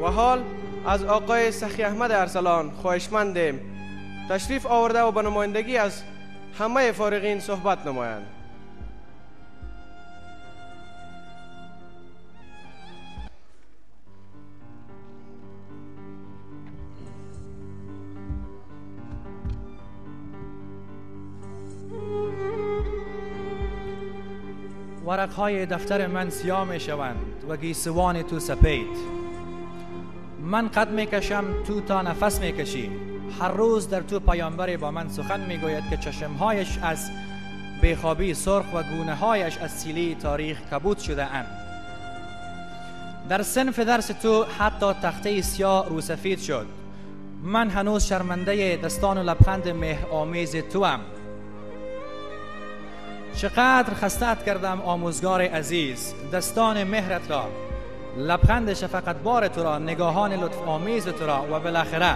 و حال از آقای سخی احمد ارسلان خواهشمندیم تشریف آورده و به نمایندگی از همه فارغین صحبت نمایند. ورقهای دفتر من سیاه می شوند و گیسوان تو سپید. من قد می کشم، تو تا نفس می کشی. هر روز در تو پیامبری با من سخن می گوید که چشمهایش از بیخوابی سرخ و گونه هایش از سیلی تاریخ کبود شده اند. در صنف درس تو حتی تخته سیاه رو سفید شد. من هنوز شرمنده دستان و لبخند مهر آمیز توام. چقدر خسته‌ات کردم آموزگار عزیز، دستان مهرت را، لبخند شفقت بار تو را، نگاهان لطف آمیز تو را و بالاخره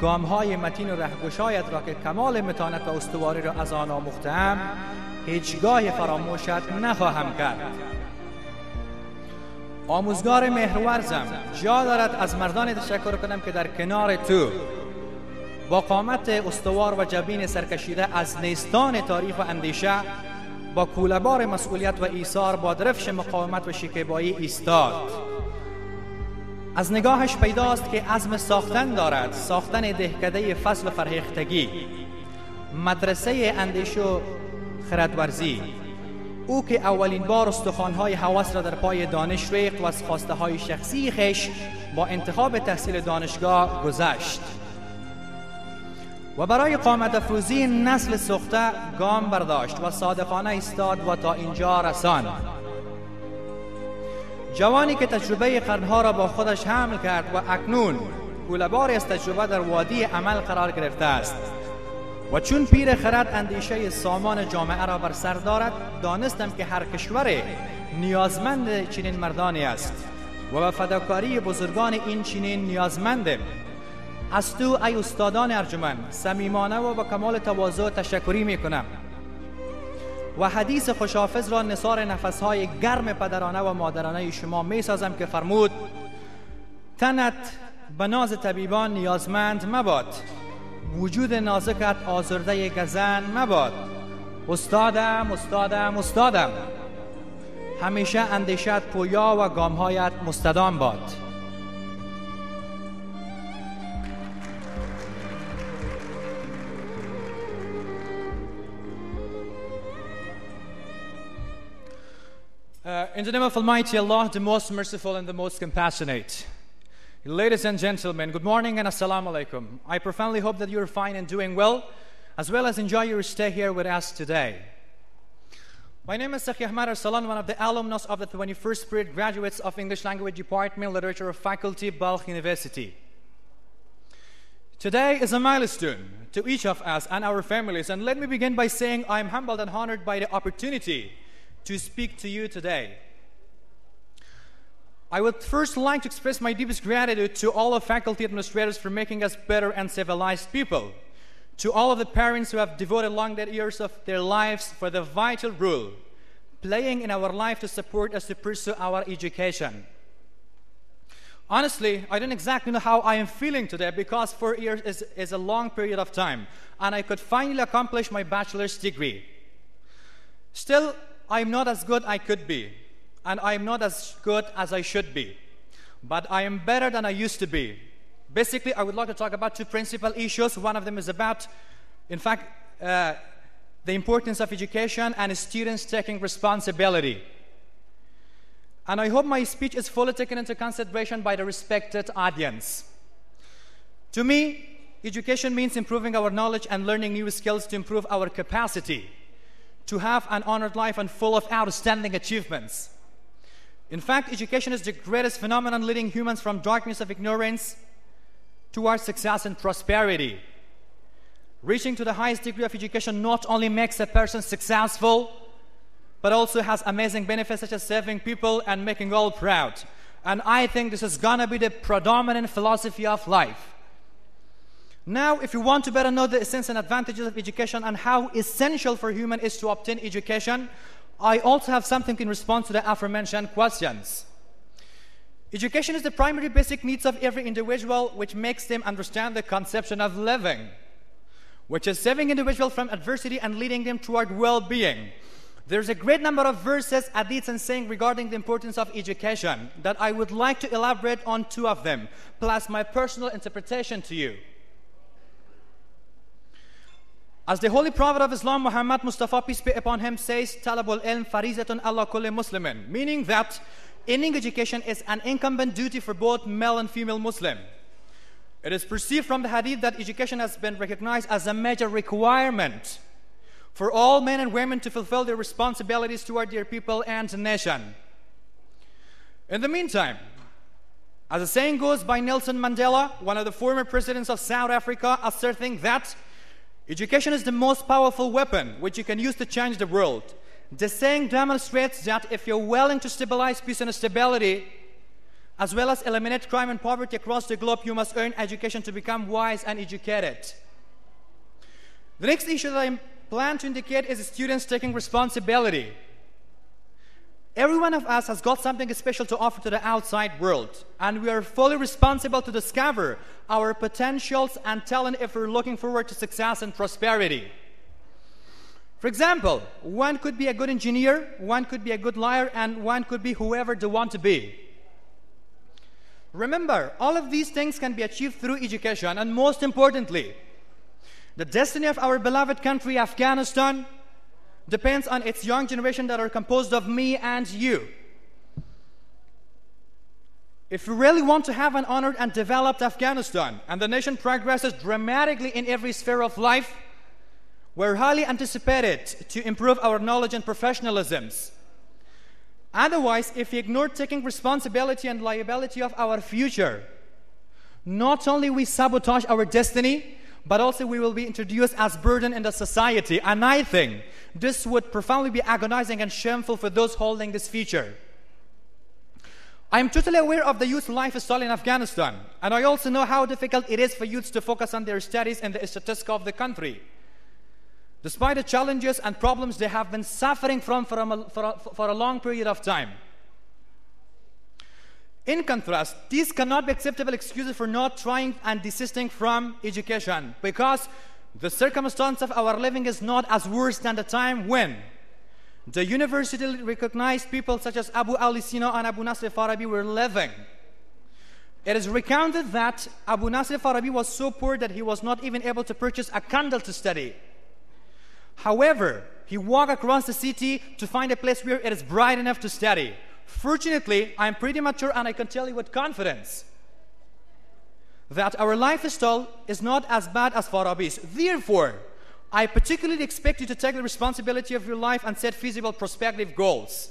گامهای متین و رهگشایت را که کمال متانت و استواری را از آن آموخته‌ام هیچگاه فراموشت نخواهم کرد. آموزگار مهرورزم، جا دارد از مردانی تشکر کنم که در کنار تو با قامت استوار و جبین سرکشیده از نیستان تاریخ و اندیشه با کوله‌بار مسئولیت و ایثار با درفش مقاومت و شکیبایی ایستاد. از نگاهش پیداست که عزم ساختن دارد، ساختن دهکده فضل و فرهیختگی، مدرسه اندیشه و خردورزی. او که اولین بار استخوان‌های هوس را در پای دانش ریخت و از خواسته‌های شخصی خویش با انتخاب تحصیل دانشگاه گذشت و برای قامت افروزی نسل سوخته گام برداشت و صادقانه ایستاد و تا اینجا رساند. جوانی که تجربه قرنها را با خودش حمل کرد و اکنون کوله‌باری از تجربه در وادی عمل قرار گرفته است و چون پیر خرد اندیشه سامان جامعه را بر سر دارد، دانستم که هر کشور نیازمند چنین مردانی است و به فداکاری بزرگان این چنین نیازمندم. از تو ای استادان ارجمند صمیمانه و با کمال تواضع تشکری میکنم و حدیث خوشحافظ را نثار نفسهای گرم پدرانه و مادرانه شما میسازم که فرمود: تنت به ناز طبیبان نیازمند مباد، وجود نازکت آزرده گزن مباد. استادم استادم استادم، همیشه اندیشت پویا و گامهایت مستدام باد. In the name of Almighty Allah, the most merciful and the most compassionate. Ladies and gentlemen, good morning and assalamu alaikum. I profoundly hope that you're fine and doing well as enjoy your stay here with us today. My name is Sakhi Ahmad Arsalan, one of the alumnus of the 21st period graduates of English Language Department, Literature Faculty, Balkh University. Today is a milestone to each of us and our families, and let me begin by saying I am humbled and honored by the opportunity to speak to you today. I would first like to express my deepest gratitude to all of faculty administrators for making us better and civilized people, to all of the parents who have devoted long years of their lives for the vital role playing in our life to support us to pursue our education. Honestly, I don't exactly know how I am feeling today because 4 years is a long period of time, and I could finally accomplish my bachelor's degree. Still, I'm not as good I could be, and I'm not as good as I should be, but I am better than I used to be. Basically, I would like to talk about two principal issues. One of them is about, in fact, the importance of education and students taking responsibility. And I hope my speech is fully taken into consideration by the respected audience. To me, education means improving our knowledge and learning new skills to improve our capacity to have an honored life and full of outstanding achievements. In fact, education is the greatest phenomenon leading humans from darkness of ignorance towards success and prosperity. Reaching to the highest degree of education not only makes a person successful, but also has amazing benefits such as saving people and making all proud. And I think this is gonna be the predominant philosophy of life. Now, if you want to better know the essence and advantages of education and how essential for human is to obtain education, I also have something in response to the aforementioned questions. Education is the primary basic needs of every individual, which makes them understand the conception of living, which is saving individuals from adversity and leading them toward well-being. There's a great number of verses, hadiths, and saying regarding the importance of education that I would like to elaborate on 2 of them, plus my personal interpretation to you. As the Holy Prophet of Islam, Muhammad Mustafa, peace be upon him, says, Talabul ilm farizatun ala kulli muslimin, meaning that ending education is an incumbent duty for both male and female Muslim. It is perceived from the hadith that education has been recognized as a major requirement for all men and women to fulfill their responsibilities toward their people and nation. In the meantime, as the saying goes by Nelson Mandela, one of the former presidents of South Africa, asserting that education is the most powerful weapon which you can use to change the world. The saying demonstrates that if you're willing to stabilize peace and stability, as well as eliminate crime and poverty across the globe, you must earn education to become wise and educated. The next issue that I plan to indicate is students taking responsibility. Every one of us has got something special to offer to the outside world, and we are fully responsible to discover our potentials and talent if we're looking forward to success and prosperity. For example, one could be a good engineer, one could be a good liar, and one could be whoever they want to be. Remember, all of these things can be achieved through education, and most importantly, the destiny of our beloved country, Afghanistan, depends on its young generation that are composed of me and you. If we really want to have an honored and developed Afghanistan, and the nation progresses dramatically in every sphere of life, we're highly anticipated to improve our knowledge and professionalisms. Otherwise, if we ignore taking responsibility and liability of our future, not only we sabotage our destiny, but also we will be introduced as burden in the society. And I think this would profoundly be agonizing and shameful for those holding this future. I am totally aware of the youth lifestyle in Afghanistan, and I also know how difficult it is for youths to focus on their studies in the statistics of the country, despite the challenges and problems they have been suffering from for a long period of time. In contrast, these cannot be acceptable excuses for not trying and desisting from education, because the circumstance of our living is not as worse than the time when the university recognized people such as Abu Ali Sina and Abu Nasr Farabi were living. It is recounted that Abu Nasr Farabi was so poor that he was not even able to purchase a candle to study. However, he walked across the city to find a place where it is bright enough to study. Fortunately, I am pretty mature and I can tell you with confidence that our lifestyle is not as bad as Farabi's. Therefore, I particularly expect you to take the responsibility of your life and set feasible prospective goals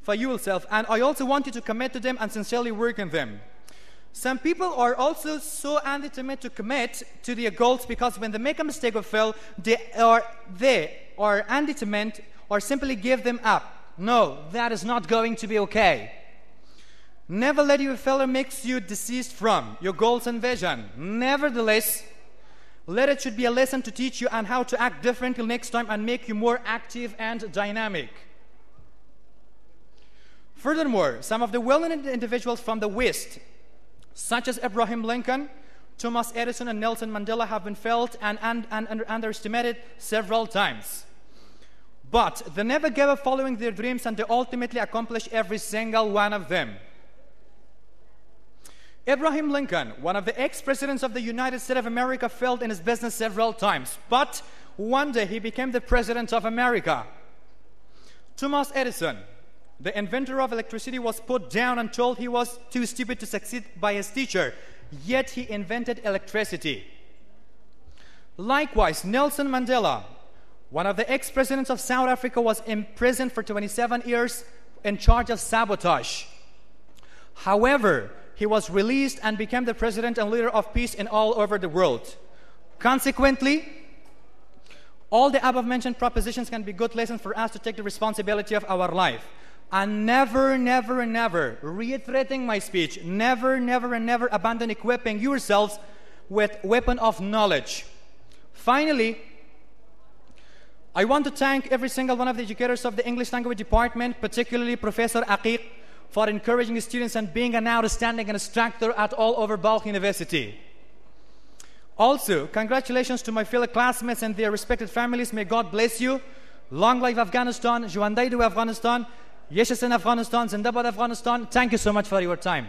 for yourself. And I also want you to commit to them and sincerely work on them. Some people are also so undetermined to commit to their goals because when they make a mistake or fail, they are undetermined or simply give them up. No, that is not going to be okay. Never let your failure make you desist from your goals and vision. Nevertheless, let it should be a lesson to teach you on how to act differently next time and make you more active and dynamic. Furthermore, some of the well-known individuals from the West, such as Abraham Lincoln, Thomas Edison, and Nelson Mandela, have been felt and underestimated several times. But they never gave up following their dreams, and they ultimately accomplished every single one of them. Abraham Lincoln, one of the ex-presidents of the United States of America, failed in his business several times, but one day he became the president of America. Thomas Edison, the inventor of electricity, was put down and told he was too stupid to succeed by his teacher, yet he invented electricity. Likewise, Nelson Mandela, one of the ex-presidents of South Africa, was imprisoned for 27 years in charge of sabotage. However, he was released and became the president and leader of peace in all over the world. Consequently, all the above-mentioned propositions can be good lessons for us to take the responsibility of our life. And never, never, never, reiterating my speech, never, never, and never abandon equipping yourselves with weapon of knowledge. Finally, I want to thank every single one of the educators of the English language department, particularly Professor Aqiq, for encouraging students and being an outstanding instructor at all over Balkh University. Also, congratulations to my fellow classmates and their respected families. May God bless you. Long life Afghanistan. Juandai do Afghanistan. Yeshasin Afghanistan. Zindabad Afghanistan. Thank you so much for your time.